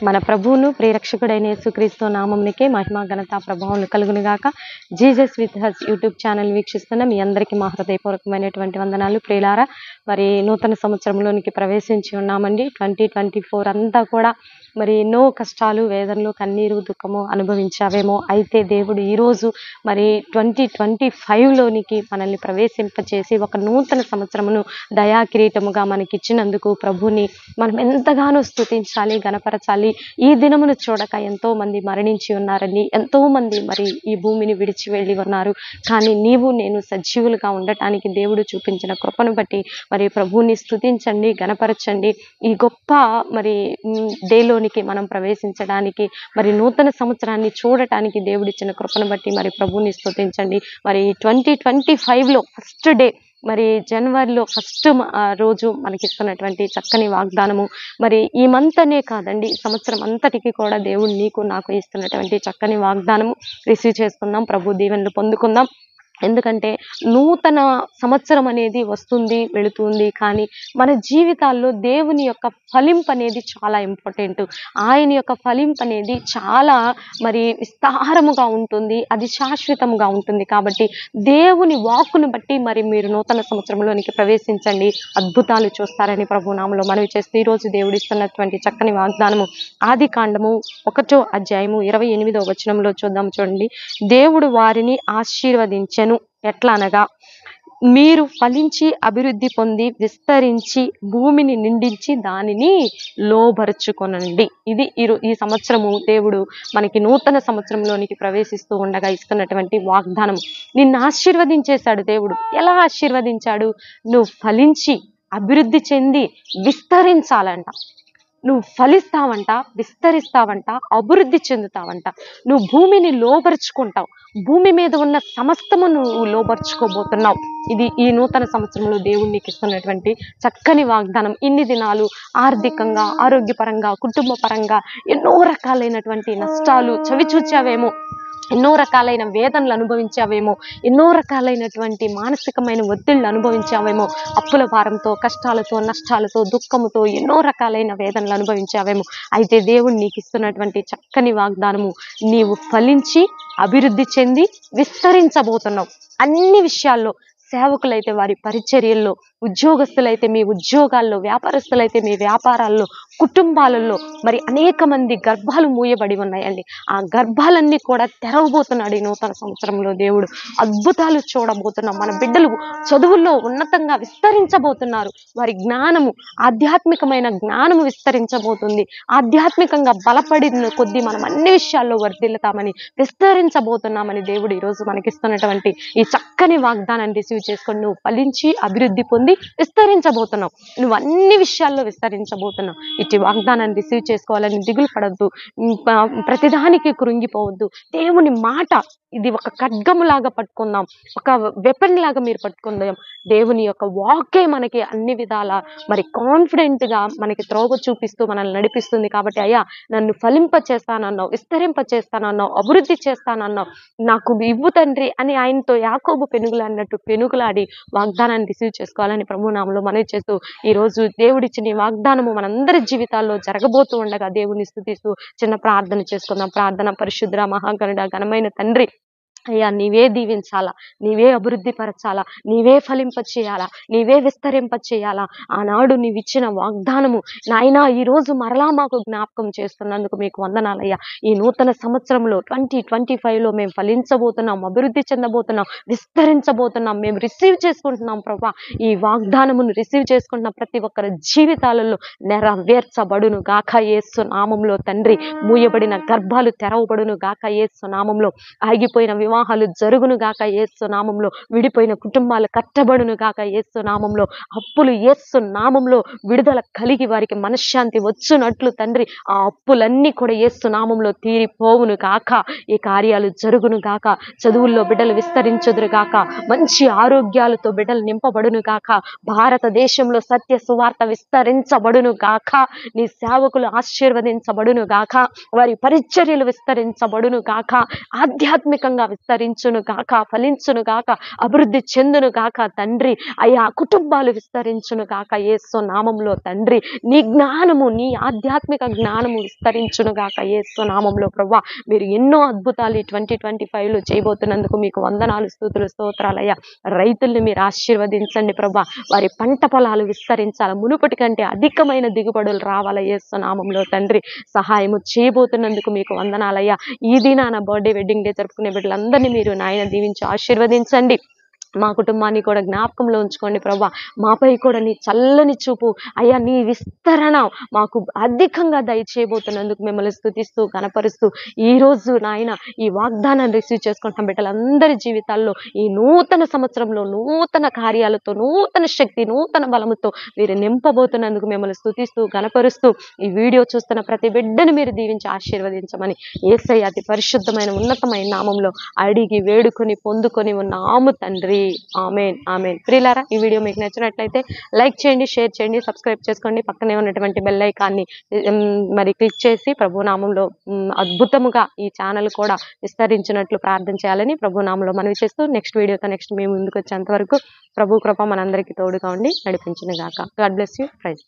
మన ప్రభువును ప్రియరక్షకుడైన యేసుక్రీస్తు నామమునికే మహిమ ఘనత ప్రభావములు కలుగును గాక. Jesus with has YouTube channel వీక్షిస్తున్న మీ అందరికీ మా హృదయపూర్వకమైనటువంటి వందనాలు. ప్రియులారా, మరి నూతన సంవత్సరంలోనికి ప్రవేశించి ఉన్నామండి. 2024 అంతా కూడా మరి ఎన్నో కష్టాలు, వేదనలు, కన్నీరు, దుఃఖము అనుభవించావేమో. అయితే దేవుడు ఈరోజు మరి 2025లోనికి మనల్ని ప్రవేశింపచేసి ఒక నూతన సంవత్సరమును దయాకిరీటముగా మనకిచ్చినందుకు ప్రభుని మనం ఎంతగానో స్తుతించాలి, గణపరచాలి. ఈ దినమును చూడక ఎంతో మంది మరణించి ఉన్నారని, ఎంతో మంది మరి ఈ భూమిని విడిచి వెళ్ళి ఉన్నారు. కానీ నీవు నేను సజీవులుగా ఉండటానికి దేవుడు చూపించిన కృపను బట్టి మరి ప్రభుని స్తుతించండి, గణపరచండి. ఈ గొప్ప మరి డేలోనికి మనం ప్రవేశించడానికి, మరి నూతన సంవత్సరాన్ని చూడటానికి దేవుడిచ్చిన కృపను బట్టి మరి ప్రభుని స్తుతించండి. మరి 2025లో ఫస్ట్ డే, మరి జనవరిలో ఫస్ట్ రోజు మనకిస్తున్నటువంటి చక్కని వాగ్దానము. మరి ఈ మంత్ అనే కాదండి, సంవత్సరం అంతటికి కూడా దేవుడు నీకు నాకు ఇస్తున్నటువంటి చక్కని వాగ్దానము రిసీవ్ చేసుకుందాం. ప్రభు దీవెనలు పొందుకుందాం. ఎందుకంటే నూతన సంవత్సరం అనేది వస్తుంది, వెళుతుంది. కానీ మన జీవితాల్లో దేవుని యొక్క ఫలింపు అనేది చాలా ఇంపార్టెంట్. ఆయన యొక్క ఫలింపు అనేది చాలా మరి విస్తారముగా ఉంటుంది, అది శాశ్వతముగా ఉంటుంది. కాబట్టి దేవుని వాక్కును బట్టి మరి మీరు నూతన సంవత్సరంలోనికి ప్రవేశించండి, అద్భుతాలు చూస్తారని ప్రభు నామములో మనవి చేస్తూ ఈరోజు దేవుడు ఇస్తున్నటువంటి చక్కని వాగ్దానము ఆదికాండము 1వ అధ్యాయము 28వ వచనంలో చూద్దాం. చూడండి, దేవుడు వారిని ఆశీర్వదించెను. ఎట్లా అనగా, మీరు ఫలించి అభివృద్ధి పొంది విస్తరించి భూమిని నిండించి దానిని లోబరుచుకొనండి. ఇది ఈ సంవత్సరము దేవుడు మనకి నూతన సంవత్సరంలోనికి ప్రవేశిస్తూ ఉండగా ఇస్తున్నటువంటి వాగ్దానం. నిన్ను ఆశీర్వదించేశాడు దేవుడు. ఎలా ఆశీర్వదించాడు? నువ్వు ఫలించి అభివృద్ధి చెంది విస్తరించాలంట. నువ్వు ఫలిస్తావంట, విస్తరిస్తావంట, అభివృద్ధి చెందుతావంట. నువ్వు భూమిని లోబరుచుకుంటావు. భూమి మీద ఉన్న సమస్తము నువ్వు లోబరుచుకోబోతున్నావు. ఇది ఈ నూతన సంవత్సరంలో దేవుడు నీకు ఇస్తున్నటువంటి చక్కని వాగ్దానం. ఇన్ని దినాలు ఆర్థికంగా, ఆరోగ్యపరంగా, కుటుంబ పరంగా ఎన్నో రకాలైనటువంటి నష్టాలు చవిచూచావేమో, ఎన్నో రకాలైన వేదనలు అనుభవించావేమో, ఎన్నో రకాలైనటువంటి మానసికమైన ఒత్తిళ్లు అనుభవించావేమో, అప్పుల భారంతో, కష్టాలతో, నష్టాలతో, దుఃఖముతో ఎన్నో రకాలైన వేదనలు అనుభవించావేమో. అయితే దేవుడు నీకు ఇస్తున్నటువంటి చక్కని వాగ్దానము, నీవు ఫలించి అభివృద్ధి చెంది విస్తరించబోతున్నావు. అన్ని విషయాల్లో, సేవకులైతే వారి పరిచర్యల్లో, ఉద్యోగస్తులైతే మీ ఉద్యోగాల్లో, వ్యాపారస్తులైతే మీ వ్యాపారాల్లో, కుటుంబాలలో మరి అనేక మంది గర్భాలు మూయబడి ఉన్నాయండి. ఆ గర్భాలన్నీ కూడా తెరవబోతున్నాడు ఈ నూతన సంవత్సరంలో దేవుడు. అద్భుతాలు చూడబోతున్నాం. మన బిడ్డలు చదువుల్లో ఉన్నతంగా విస్తరించబోతున్నారు. వారి జ్ఞానము, ఆధ్యాత్మికమైన జ్ఞానము విస్తరించబోతుంది. ఆధ్యాత్మికంగా బలపడిన కొద్దీ మనం అన్ని విషయాల్లో వర్ధిల్లుతామని, విస్తరించబోతున్నామని దేవుడు ఈరోజు మనకిస్తున్నటువంటి ఈ చక్కని వాగ్దానాన్ని రిసీవ్ చేసుకొని నువ్వు ఫలించి అభివృద్ధి పొంది విస్తరించబోతున్నావు. నువ్వు అన్ని విషయాల్లో విస్తరించబోతున్నావు. ఇటు వాగ్దానాన్ని రిసీవ్ చేసుకోవాలని దిగులు పడద్దు, ప్రతిదానికి కృంగిపోవద్దు. దేవుని మాట ఇది ఒక ఖడ్గములాగా పట్టుకుందాం, ఒక వెపన్ లాగా మీరు పట్టుకుందాం. దేవుని యొక్క వాకే మనకి అన్ని విధాల మరి కాన్ఫిడెంట్ గా మనకి త్రోవ చూపిస్తూ మనల్ని నడిపిస్తుంది. కాబట్టి అయ్యా, నన్ను ఫలింప చేస్తానన్నావు, విస్తరింప చేస్తానన్నావు, అభివృద్ధి చేస్తానన్నావు, నాకు ఇవ్వు తండ్రి అని ఆయనతో యాకోబు పెనుగులాడినట్టు పెనుగులాడి వాగ్దానాన్ని రిసీవ్ చేసుకోవాలని ప్రభు నామములో మనవి చేస్తూ ఈరోజు దేవుడిచ్చిన ఈ వాగ్దానము మనందరి జీవితాల్లో జరగబోతూ ఉండగా దేవుని స్తుతిస్తూ చిన్న ప్రార్థన చేసుకుందాం. ప్రార్థన. పరిశుద్ధ మహాగణుడ ఘనమైన తండ్రి, అయ్యా, నీవే దీవించాలా, నీవే అభివృద్ధి పరచాలా, నీవే ఫలింప చేయాలా, నీవే విస్తరింప చేయాలా. ఆనాడు నీవిచ్చిన వాగ్దానము నాయనా ఈరోజు మరలా మాకు జ్ఞాపకం చేస్తున్నందుకు మీకు వందనాలయ్యా. ఈ నూతన సంవత్సరంలో 2025లో మేము ఫలించబోతున్నాం, అభివృద్ధి చెందబోతున్నాం, విస్తరించబోతున్నాం. మేము రిసీవ్ చేసుకుంటున్నాం ప్రభా. ఈ వాగ్దానమును రిసీవ్ చేసుకుంటున్న ప్రతి ఒక్కరి జీవితాలలో నెరవేర్చబడును గాక యేసు నామములో తండ్రి. మూయబడిన గర్భాలు తెరవబడును గాక యేసు నామములో. ఆగిపోయిన వివాహాలు జరుగును గాక యేసు నామములో. విడిపోయిన కుటుంబాలు కట్టబడును గాక యేసు నామములో. అప్పులు యేసు నామములో విడుదల కలిగి వారికి మనశ్శాంతి వచ్చునట్లు తండ్రి ఆ అప్పులన్నీ కూడా యేసు నామములో తీరిపోవును గాక. ఈ కార్యాలు జరుగును గాక. చదువుల్లో బిడ్డలు విస్తరించుదురు గాక. మంచి ఆరోగ్యాలతో బిడ్డలు నింపబడును గాక. భారతదేశంలో సత్య సువార్త విస్తరించబడును గాక. నీ సేవకులు ఆశీర్వదించబడును గాక. వారి పరిచర్యలు విస్తరించబడును గాక. ఆధ్యాత్మికంగా విస్తరించును గాక, ఫలించును గాక, అభివృద్ధి చెందును గాక తండ్రి. అయ్యా కుటుంబాలు విస్తరించును గాక యేసు నామంలో తండ్రి. నీ జ్ఞానము, నీ ఆధ్యాత్మిక జ్ఞానము విస్తరించును గాక యేసు నామంలో ప్రభా. మీరు ఎన్నో అద్భుతాలు ఈ 2025లో చేయబోతున్నందుకు మీకు వందనాలు, స్తుతులు, స్తోత్రాలయ్యా. రైతుల్ని మీరు ఆశీర్వదించండి ప్రభా. వారి పంట పొలాలు విస్తరించాలి, మునుపటి కంటే అధికమైన దిగుబడులు రావాల యేసు నామంలో తండ్రి. సహాయము చేయబోతున్నందుకు మీకు వందనాలయ్యా. ఈ దినాన బర్త్డే, వెడ్డింగ్ డే జరుపుకునే బిడ్డలందరినీ మీరు నాయన దీవించి ఆశీర్వదించండి. మా కుటుంబాన్ని కూడా జ్ఞాపకంలో ఉంచుకోండి ప్రభా. మాపై కూడా నీ చల్లని చూపు అయ్యా, నీ విస్తరణ మాకు అధికంగా దయచేయబోతున్నందుకు మిమ్మల్ని స్తుతిస్తూ కనపరుస్తూ ఈ రోజు నాయన ఈ వాగ్దానాన్ని రిసీవ్ చేసుకుంటున్న బిడ్డలందరి జీవితాల్లో ఈ నూతన సంవత్సరంలో నూతన కార్యాలతో, నూతన శక్తి, నూతన బలముతో మీరు నింపబోతున్నందుకు మిమ్మల్ని స్తుతిస్తూ కనపరుస్తూ ఈ వీడియో చూస్తున్న ప్రతి బిడ్డను మీరు దీవించి ఆశీర్వదించమని యేసయ్య అతి పరిశుద్ధమైన ఉన్నతమైన నామంలో అడిగి వేడుకొని పొందుకొని ఉన్నాము తండ్రి. ఆమేన్, ఆమేన్. ప్రియులారా, ఈ వీడియో మీకు నచ్చినట్లయితే లైక్ చేయండి, షేర్ చేయండి, సబ్స్క్రైబ్ చేసుకోండి. పక్కనే ఉన్నటువంటి బెల్ ఐకాన్ని మరి క్లిక్ చేసి ప్రభు నామంలో అద్భుతముగా ఈ ఛానల్ కూడా విస్తరించినట్లు ప్రార్థన చేయాలని ప్రభు నామంలో మనవి చేస్తూ నెక్స్ట్ వీడియోతో నెక్స్ట్ మేము ముందుకు వచ్చేంత వరకు ప్రభు కృప మనందరికీ తోడుగా ఉండి నడిపించును గాక. God bless you friends.